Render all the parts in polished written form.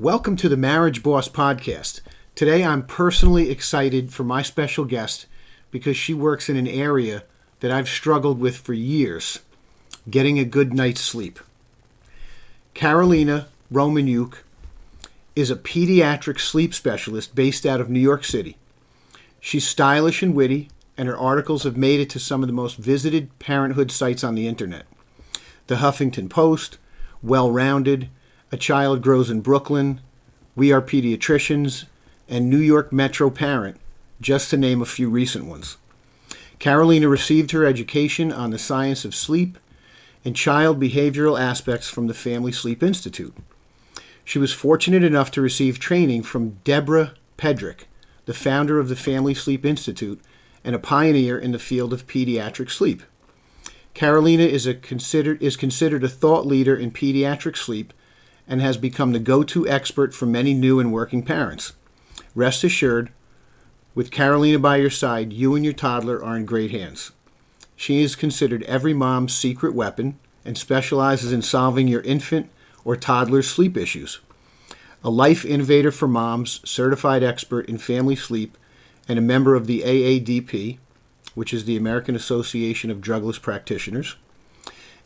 Welcome to the Marriage Boss Podcast. Today I'm personally excited for my special guest because she works in an area that I've struggled with for years, getting a good night's sleep. Romanyuk is a pediatric sleep specialist based out of New York City. She's stylish and witty, and her articles have made it to some of the most visited parenthood sites on the internet. The Huffington Post, Well-Rounded, A Child Grows in Brooklyn, We Are Pediatricians, and New York Metro Parent, just to name a few recent ones. Carolina received her education on the science of sleep and child behavioral aspects from the Family Sleep Institute. She was fortunate enough to receive training from Deborah Pedrick, the founder of the Family Sleep Institute and a pioneer in the field of pediatric sleep. Carolina is considered a thought leader in pediatric sleep and has become the go-to expert for many new and working parents. Rest assured, with Carolina by your side, you and your toddler are in great hands. She is considered every mom's secret weapon and specializes in solving your infant or toddler's sleep issues. A life innovator for moms, certified expert in family sleep, and a member of the AADP, which is the American Association of Drugless Practitioners,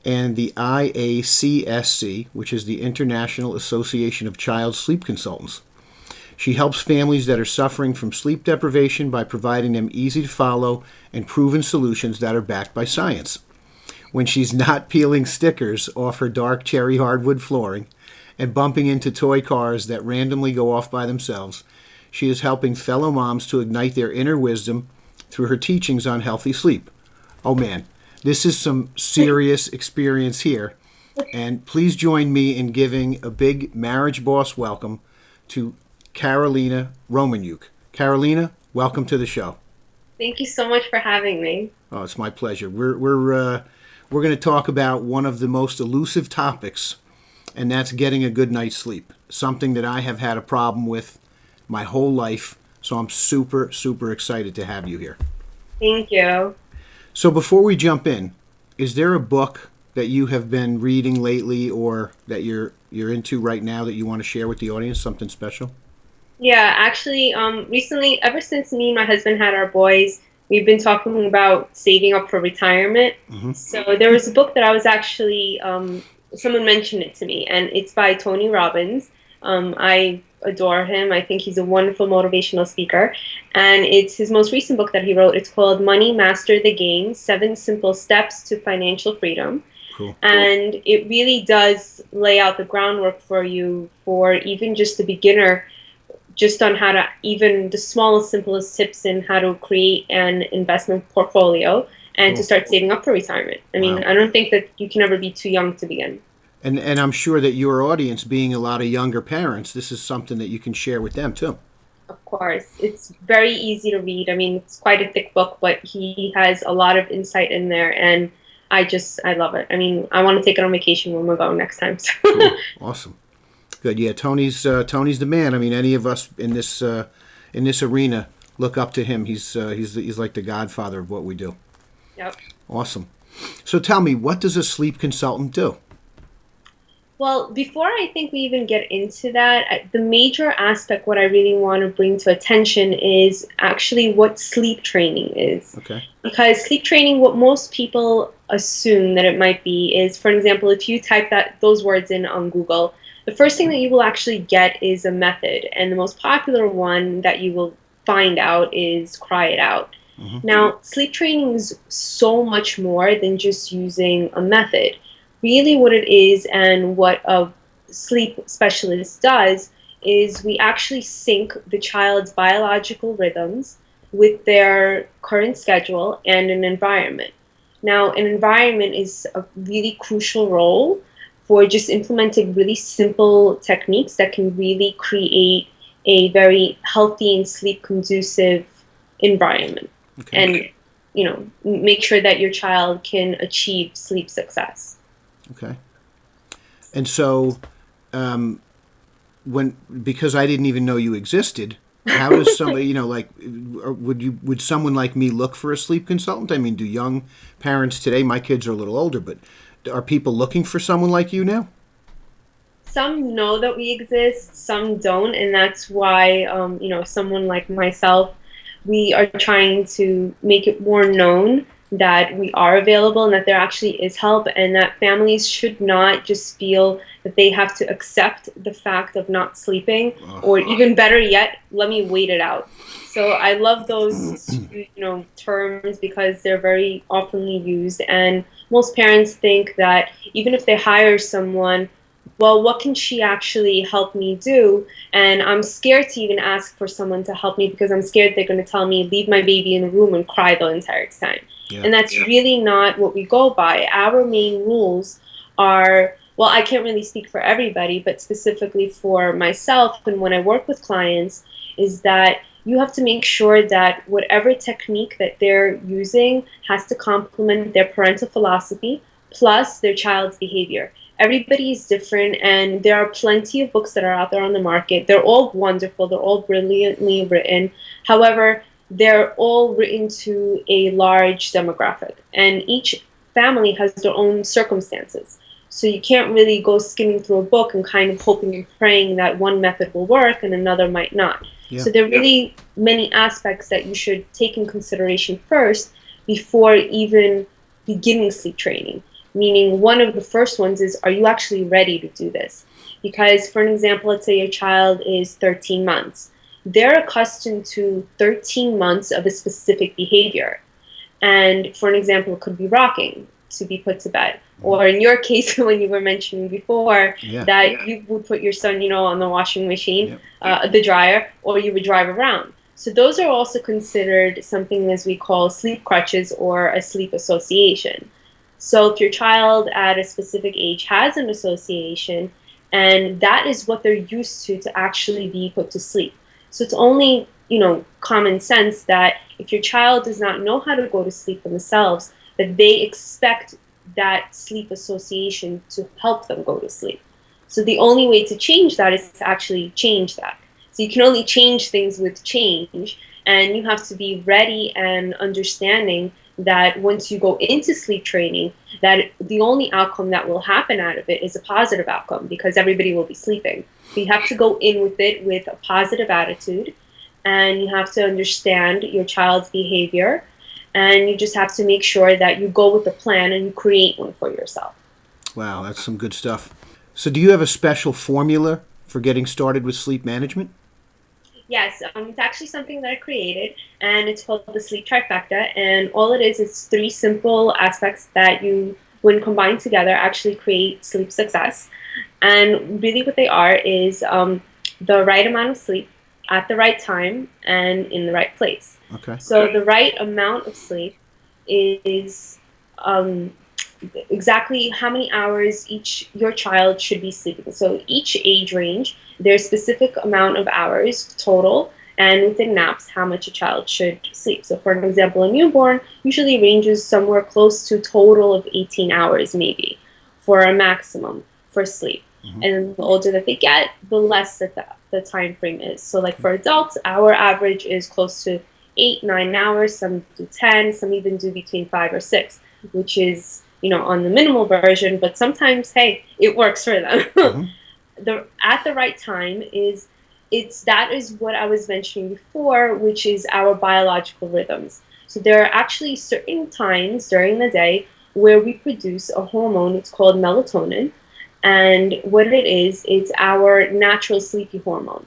and the IACSC, which is the International Association of Child Sleep Consultants. She helps families that are suffering from sleep deprivation by providing them easy-to-follow and proven solutions that are backed by science. When she's not peeling stickers off her dark cherry hardwood flooring and bumping into toy cars that randomly go off by themselves, she is helping fellow moms to ignite their inner wisdom through her teachings on healthy sleep. Oh man, this is some serious experience here. And please join me in giving a big Marriage Boss welcome to Carolina Romanyuk. Carolina, welcome to the show. Thank you so much for having me. Oh, it's my pleasure. We're going to talk about one of the most elusive topics, and that's getting a good night's sleep. Something that I have had a problem with my whole life, so I'm super, super excited to have you here. Thank you. So before we jump in, is there a book that you have been reading lately or that you're into right now that you want to share with the audience, something special? Yeah, actually, recently, ever since me and my husband had our boys, we've been talking about saving up for retirement. Mm-hmm. So there was a book that I was actually, someone mentioned it to me, and it's by Tony Robbins. I adore him. I think he's a wonderful motivational speaker. And it's his most recent book that he wrote. It's called Money Master the Game, 7 Simple Steps to Financial Freedom. Cool. And it really does lay out the groundwork for you for even just a beginner, just on how to, even the smallest, simplest tips in how to create an investment portfolio and to start saving up for retirement. I mean, Wow. I don't think that you can ever be too young to begin. And I'm sure that your audience, being a lot of younger parents, this is something that you can share with them too. Of course. It's very easy to read. I mean, it's quite a thick book, but he has a lot of insight in there, and I love it. I mean, I want to take it on vacation when we go next time. So. Cool. Awesome. Good. Yeah, Tony's the man. I mean, any of us in this arena look up to him. He's like the godfather of what we do. Yep. Awesome. So tell me, what does a sleep consultant do? Well, before I think we even get into that, the major aspect, what I really want to bring to attention is actually what sleep training is. Okay. Because sleep training, what most people assume that it might be is, for example, if you type those words in on Google, the first thing that you will actually get is a method. And the most popular one that you will find out is Cry It Out. Mm-hmm. Now, sleep training is so much more than just using a method. Really what it is, and what a sleep specialist does, is we actually sync the child's biological rhythms with their current schedule and an environment. Now, an environment is a really crucial role for just implementing really simple techniques that can really create a very healthy and sleep conducive environment. Okay. And, make sure that your child can achieve sleep success. Okay. And so, because I didn't even know you existed, how does somebody, would someone like me look for a sleep consultant? I mean, do young parents today, my kids are a little older, but are people looking for someone like you now? some know that we exist, some don't, and that's why someone like myself, we are trying to make it more known that we are available and that there actually is help, and that families should not just feel that they have to accept the fact of not sleeping, or even better yet, let me wait it out. So I love those terms because they're very oftenly used, and most parents think that even if they hire someone, well, what can she actually help me do? And I'm scared to even ask for someone to help me because I'm scared they're going to tell me, leave my baby in the room and cry the entire time. Yeah. And that's really not what we go by. Our main rules are, well, I can't really speak for everybody, but specifically for myself and when I work with clients, is that you have to make sure that whatever technique that they're using has to complement their parental philosophy plus their child's behavior. Everybody is different, and there are plenty of books that are out there on the market. They're all wonderful. They're all brilliantly written. However, they're all written to a large demographic, and each family has their own circumstances. So you can't really go skimming through a book and kind of hoping and praying that one method will work and another might not. Yeah. So there are really many aspects that you should take in consideration first before even beginning sleep training. Meaning one of the first ones is, are you actually ready to do this? Because for an example, let's say your child is 13 months. They're accustomed to 13 months of a specific behavior. And for an example, it could be rocking to be put to bed. Or in your case, when you were mentioning before, that you would put your son, on the washing machine, the dryer, or you would drive around. So those are also considered something as we call sleep crutches or a sleep association. So if your child at a specific age has an association, and that is what they're used to actually be put to sleep. So it's only, common sense that if your child does not know how to go to sleep themselves, that they expect that sleep association to help them go to sleep. So the only way to change that is to actually change that. So you can only change things with change, and you have to be ready and understanding that once you go into sleep training, that the only outcome that will happen out of it is a positive outcome because everybody will be sleeping. So you have to go in with it with a positive attitude, and you have to understand your child's behavior, and you just have to make sure that you go with a plan and you create one for yourself. Wow, that's some good stuff. So do you have a special formula for getting started with sleep management? Yes, it's actually something that I created, and it's called the Sleep Trifecta, and all it is 3 simple aspects that you, when combined together, actually create sleep success. And really what they are is the right amount of sleep at the right time and in the right place. Okay. So the right amount of sleep is exactly how many hours your child should be sleeping. So each age range, there's specific amount of hours total, and within naps, how much a child should sleep. So for an example, a newborn usually ranges somewhere close to a total of 18 hours maybe for a maximum for sleep. Mm-hmm. And the older that they get, the less that the time frame is. So like for adults, our average is close to 8-9 hours. Some do 10, some even do between 5 or 6, which is on the minimal version, but sometimes, hey, it works for them. Mm-hmm. At the right time that is what I was mentioning before, which is our biological rhythms. So there are actually certain times during the day where we produce a hormone. It's called melatonin, and what it is, it's our natural sleepy hormone.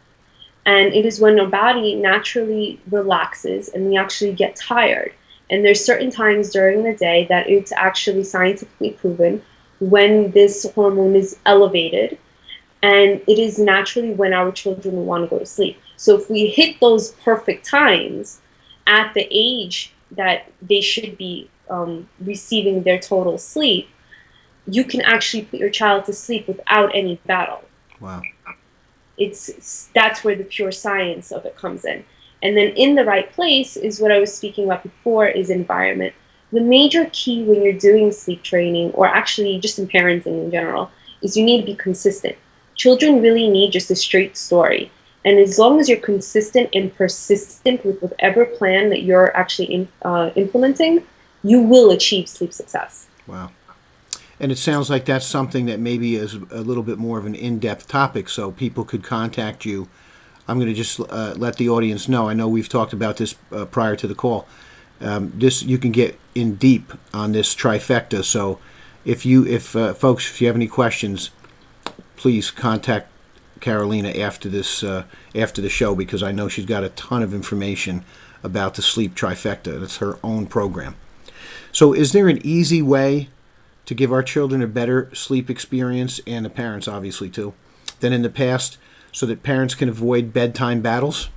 And it is when our body naturally relaxes and we actually get tired. And there's certain times during the day that it's actually scientifically proven when this hormone is elevated, and it is naturally when our children will want to go to sleep. So if we hit those perfect times at the age that they should be receiving their total sleep, you can actually put your child to sleep without any battle. Wow. That's where the pure science of it comes in. And then in the right place is what I was speaking about before, is environment. The major key when you're doing sleep training, or actually just in parenting in general, is you need to be consistent. Children really need just a straight story. And as long as you're consistent and persistent with whatever plan that you're actually implementing, you will achieve sleep success. Wow. And it sounds like that's something that maybe is a little bit more of an in-depth topic, so people could contact you. I'm going to just let the audience know. I know we've talked about this prior to the call. This you can get in deep on this trifecta. So, folks, if you have any questions, please contact Carolina after the show, because I know she's got a ton of information about the sleep trifecta. It's her own program. So, is there an easy way to give our children a better sleep experience, and the parents obviously too, than in the past, so that parents can avoid bedtime battles?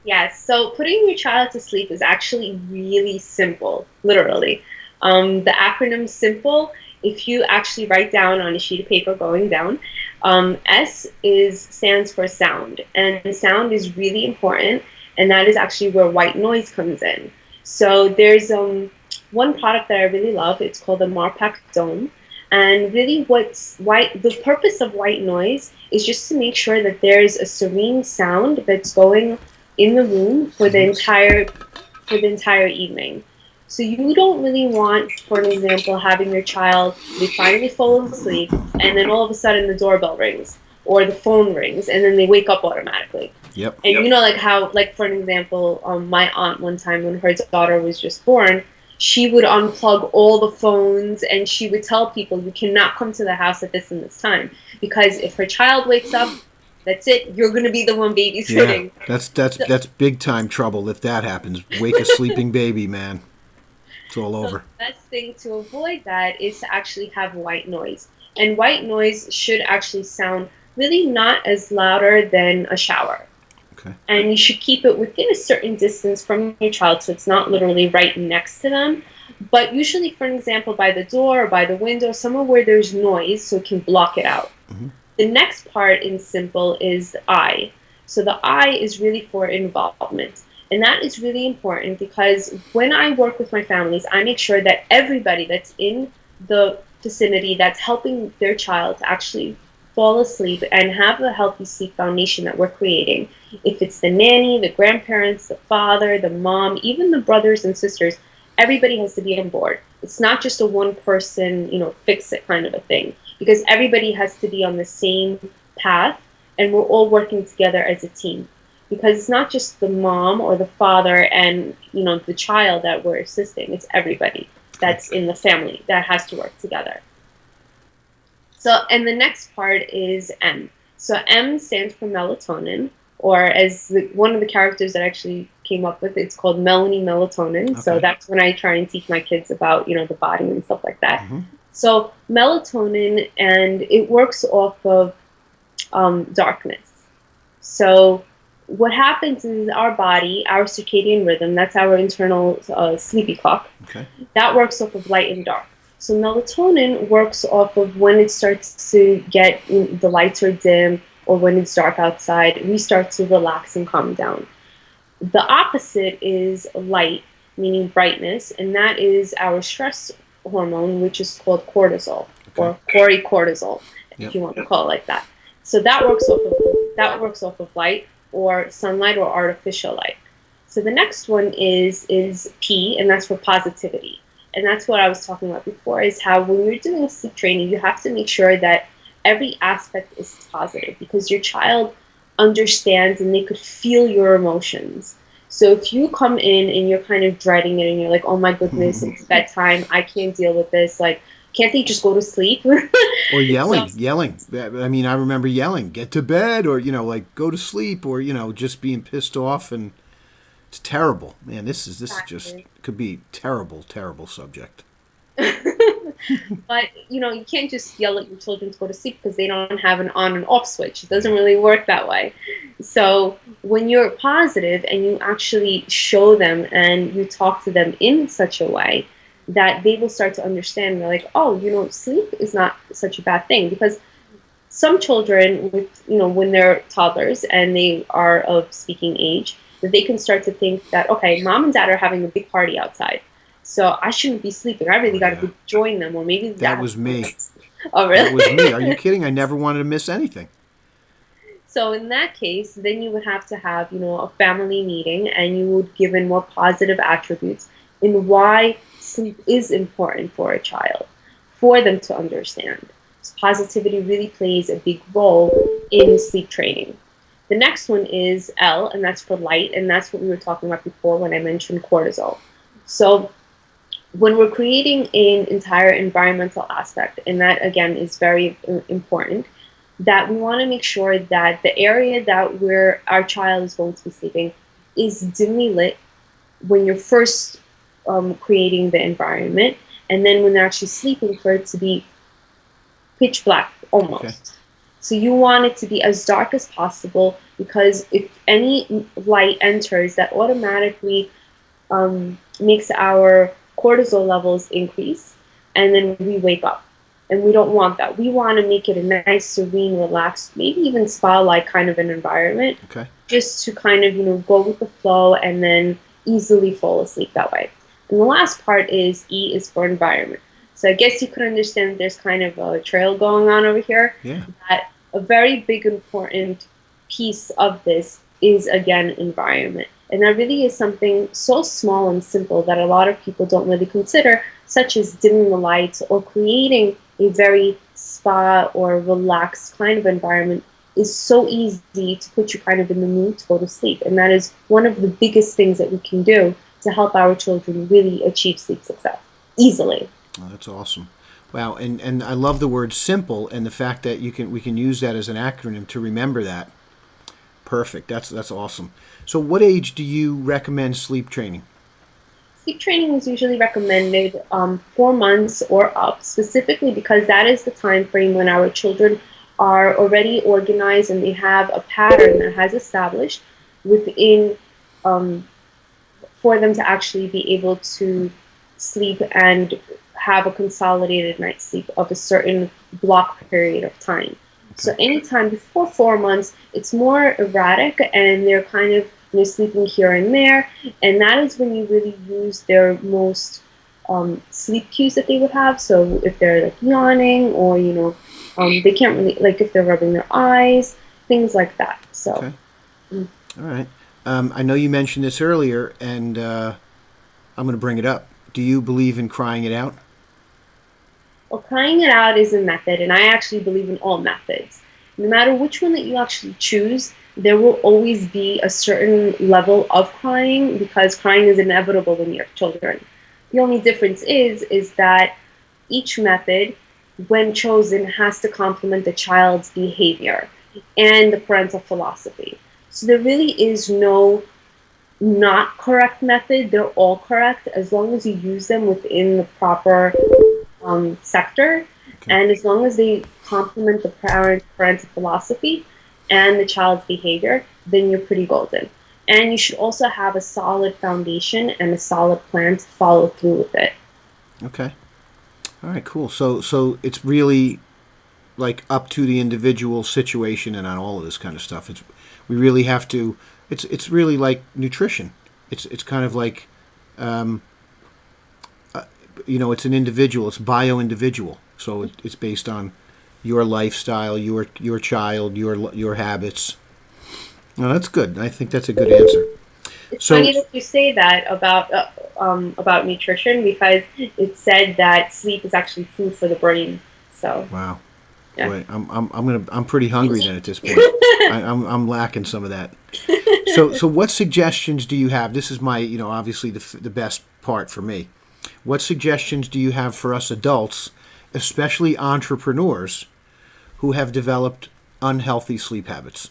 Yes, so putting your child to sleep is actually really simple, literally. The acronym SIMPLE, if you actually write down on a sheet of paper going down, stands for sound, and sound is really important, and that is actually where white noise comes in. So there's one product that I really love. It's called the Marpac Dome. And really the purpose of white noise is just to make sure that there's a serene sound that's going in the room for the entire evening. So you don't really want, for an example, having your child, they finally fall asleep, and then all of a sudden the doorbell rings or the phone rings, and then they wake up automatically. Yep. And you know, like how, like for an example, my aunt one time when her daughter was just born, she would unplug all the phones and she would tell people, you cannot come to the house at this and this time, because if her child wakes up, that's it, you're going to be the one babysitting. Yeah, that's big time trouble if that happens. Wake a sleeping baby, man. It's all over. The best thing to avoid that is to actually have white noise. And white noise should actually sound really not as louder than a shower. Okay. And you should keep it within a certain distance from your child, so it's not literally right next to them. But usually, for an example, by the door or by the window, somewhere where there's noise, so it can block it out. Mm-hmm. The next part in SIMPLE is the I. So the I is really for involvement. And that is really important, because when I work with my families, I make sure that everybody that's in the vicinity that's helping their child to actually fall asleep and have a healthy sleep foundation that we're creating. If it's the nanny, the grandparents, the father, the mom, even the brothers and sisters, everybody has to be on board. It's not just a one person, fix it kind of a thing, because everybody has to be on the same path and we're all working together as a team. Because it's not just the mom or the father and, the child that we're assisting. It's everybody that's in the family that has to work together. So, and the next part is M. So M stands for melatonin, or as one of the characters that actually came up with, it's called Melanie Melatonin. Okay. So that's when I try and teach my kids about, the body and stuff like that. Mm-hmm. So melatonin, and it works off of darkness. So what happens is our body, our circadian rhythm, that's our internal sleepy clock, that works off of light and dark. So melatonin works off of when it starts to get, the lights are dim or when it's dark outside, we start to relax and calm down. The opposite is light, meaning brightness, and that is our stress hormone, which is called cortisol, or cortisol, if you want to call it like that. So that works off of light or sunlight or artificial light. So the next one is P, and that's for positivity. And that's what I was talking about before, is how when you're doing sleep training, you have to make sure that every aspect is positive, because your child understands and they could feel your emotions. So if you come in and you're kind of dreading it and you're like, oh my goodness, it's bedtime, I can't deal with this, like, can't they just go to sleep? Or yelling. I mean, I remember yelling, get to bed, or, go to sleep, or, just being pissed off, and it's terrible. Man, this just could be terrible subject. But, you can't just yell at your children to go to sleep because they don't have an on and off switch. It doesn't really work that way. So when you're positive and you actually show them and you talk to them in such a way that they will start to understand, they're like, oh, sleep is not such a bad thing. Because some children, with when they're toddlers and they are of speaking age, that they can start to think that, okay, mom and dad are having a big party outside, so I shouldn't be sleeping. I really got to go join them, or maybe that was me. Oh, really? That was me. Are you kidding? I never wanted to miss anything. So in that case, then you would have to have, a family meeting, and you would give in more positive attributes in why sleep is important for a child. for them to understand. So positivity really plays a big role in sleep training. The next one is L, and that's for light, and that's what we were talking about before when I mentioned cortisol. So when we're creating an entire environmental aspect, and that again is very important, that we want to make sure that the area that where our child is going to be sleeping is dimly lit when you're first creating the environment, and then when they're actually sleeping, for it to be pitch black Okay. almost. So you want it to be as dark as possible, because if any light enters, that automatically makes our cortisol levels increase, and then we wake up. And we don't want that. We want to make it a nice, serene, relaxed, maybe even spa-like kind of an environment, Okay. just to kind of, go with the flow and then easily fall asleep that way. And the last part is E is for environment. So I guess you could understand that there's kind of a trail going on over here. Yeah. That a very big important piece of this is, again, environment. And that really is something so small and simple that a lot of people don't really consider, such as dimming the lights or creating a very spa or relaxed kind of environment is so easy to put you kind of in the mood to go to sleep. And that is one of the biggest things that we can do to help our children really achieve sleep success easily. Oh, that's awesome. Wow, and I love the word simple and the fact that we can use that as an acronym to remember that. Perfect. That's awesome. So what age do you recommend sleep training? Sleep training is usually recommended 4 months or up, specifically because that is the time frame when our children are already organized and they have a pattern that has established within, um, for them to actually be able to sleep and have a consolidated night's sleep of a certain block period of time. So Okay. anytime before 4 months, it's more erratic and they're kind of sleeping here and there, and that is when you really use their most sleep cues that they would have. So if they're like yawning, or they can't really, like, if they're rubbing their eyes, things like that. So Okay. All right. I know you mentioned this earlier, and I'm going to bring it up. Do you believe in crying it out? well, crying it out is a method, and I actually believe in all methods. No matter which one that you actually choose, there will always be a certain level of crying, because crying is inevitable when you have children. The only difference is that each method, when chosen, has to complement the child's behavior and the parental philosophy. So there really is no not correct method. They're all correct as long as you use them within the proper sector, Okay. and as long as they complement the parental philosophy and the child's behavior, then you're pretty golden. And you should also have a solid foundation and a solid plan to follow through with it. Okay. All right. Cool. So it's really like up to the individual situation and on all of this kind of stuff. We really have to. It's really like nutrition. It's kind of like um, it's an individual. It's bio-individual. So it's based on your lifestyle, your child, your habits. No, that's good. I think that's a good answer. It's So funny that you say that about nutrition, because it's said that sleep is actually food for the brain. So wow, yeah. boy, I'm pretty hungry then at this point. I'm lacking some of that. So what suggestions do you have? This is my obviously the best part for me. What suggestions do you have for us adults, especially entrepreneurs, who have developed unhealthy sleep habits?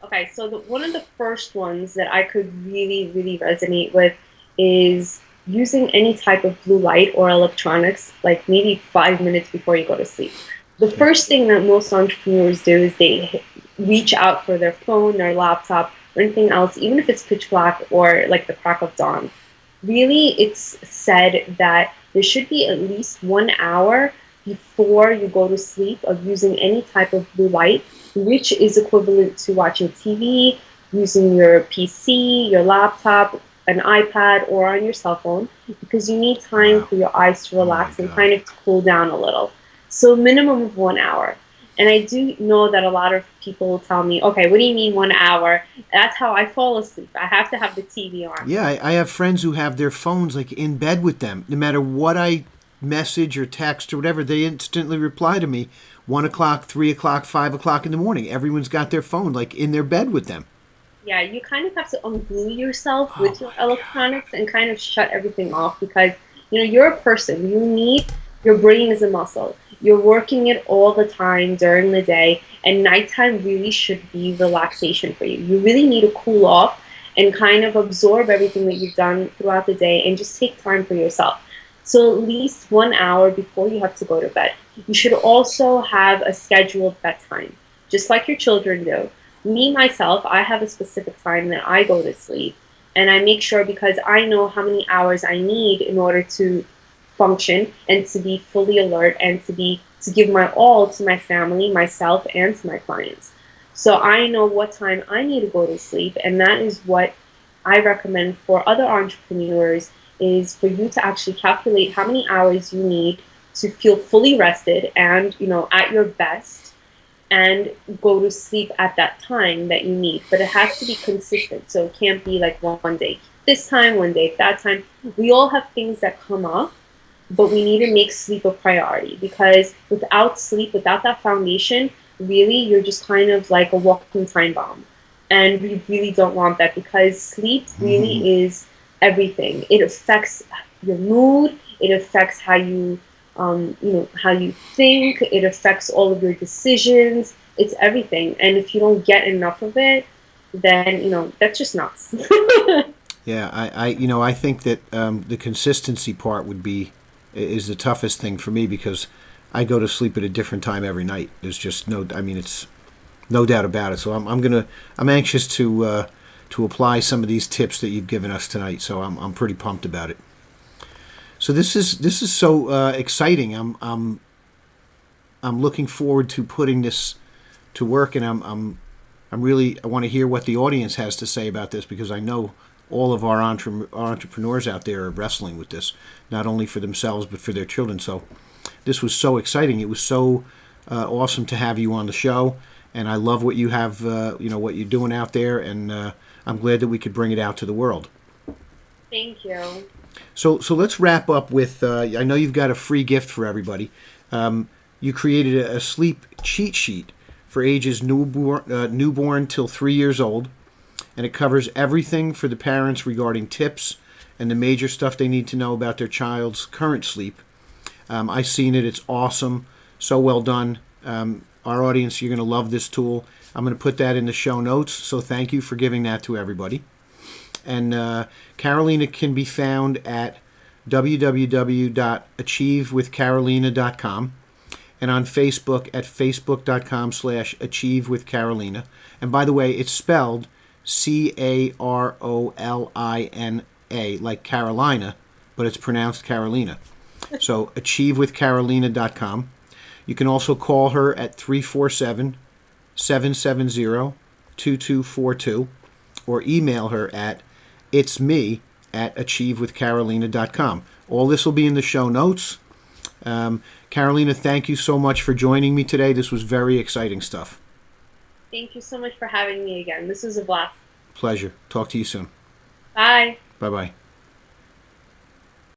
Okay, so one of the first ones that I could really, really resonate with is using any type of blue light or electronics, like maybe 5 minutes before you go to sleep. The Okay. first thing that most entrepreneurs do is they reach out for their phone, their laptop, or anything else, even if it's pitch black or like the crack of dawn. Really, it's said that there should be at least 1 hour before you go to sleep of using any type of blue light, which is equivalent to watching TV, using your PC, your laptop, an iPad, or on your cell phone, because you need time Wow. for your eyes to Oh my relax and God. kind of to cool down a little. So minimum of 1 hour. And I do know that a lot of people will tell me, okay, what do you mean 1 hour? That's how I fall asleep. I have to have the TV on. Yeah, I have friends who have their phones like in bed with them. No matter what I message or text or whatever, they instantly reply to me 1 o'clock, 3 o'clock, 5 o'clock in the morning. Everyone's got their phone like in their bed with them. Yeah, you kind of have to unglue yourself Oh with your my God. electronics and kind of shut everything off because you're a person. You need your brain is a muscle. You're working it all the time during the day, and nighttime really should be relaxation for you. You really need to cool off and kind of absorb everything that you've done throughout the day and just take time for yourself. So at least 1 hour before you have to go to bed. You should also have a scheduled bedtime, just like your children do. Me myself, I have a specific time that I go to sleep, and I make sure because I know how many hours I need in order to function and to be fully alert and to give my all to my family, myself, and to my clients. So I know what time I need to go to sleep, and that is what I recommend for other entrepreneurs is for you to actually calculate how many hours you need to feel fully rested and at your best and go to sleep at that time that you need. But it has to be consistent. So it can't be like one day this time, one day that time. We all have things that come up, but we need to make sleep a priority because without sleep, without that foundation, really you're just kind of like a walking time bomb. And we really don't want that because sleep Mm-hmm. really is everything. It affects your mood, it affects how you think, it affects all of your decisions, it's everything. And if you don't get enough of it, then, that's just nuts. Yeah, I think that the consistency part is the toughest thing for me because I go to sleep at a different time every night. There's just it's no doubt about it. So I'm anxious to apply some of these tips that you've given us tonight. So I'm pretty pumped about it. So this is so exciting. I'm looking forward to putting this to work, and I want to hear what the audience has to say about this because I know all of our entrepreneurs out there are wrestling with this, not only for themselves but for their children. So this was so exciting. It was so awesome to have you on the show, and I love what you have, what you're doing out there, and I'm glad that we could bring it out to the world. Thank you. So let's wrap up with. I know you've got a free gift for everybody. You created a sleep cheat sheet for ages newborn till 3 years old, and it covers everything for the parents regarding tips and the major stuff they need to know about their child's current sleep. I've seen it. It's awesome. So well done. Our audience, you're going to love this tool. I'm going to put that in the show notes. So thank you for giving that to everybody. And Carolina can be found at www.achievewithcarolina.com and on Facebook at facebook.com/achievewithcarolina. And by the way, it's spelled Carolina, like Carolina, but it's pronounced Carolina. So achievewithcarolina.com. You can also call her at 347-770-2242 or email her at itsme@achievewithcarolina.com. All this will be in the show notes. Carolina, thank you so much for joining me today. This was very exciting stuff. Thank you so much for having me again. This was a blast. Pleasure. Talk to you soon. Bye. Bye-bye.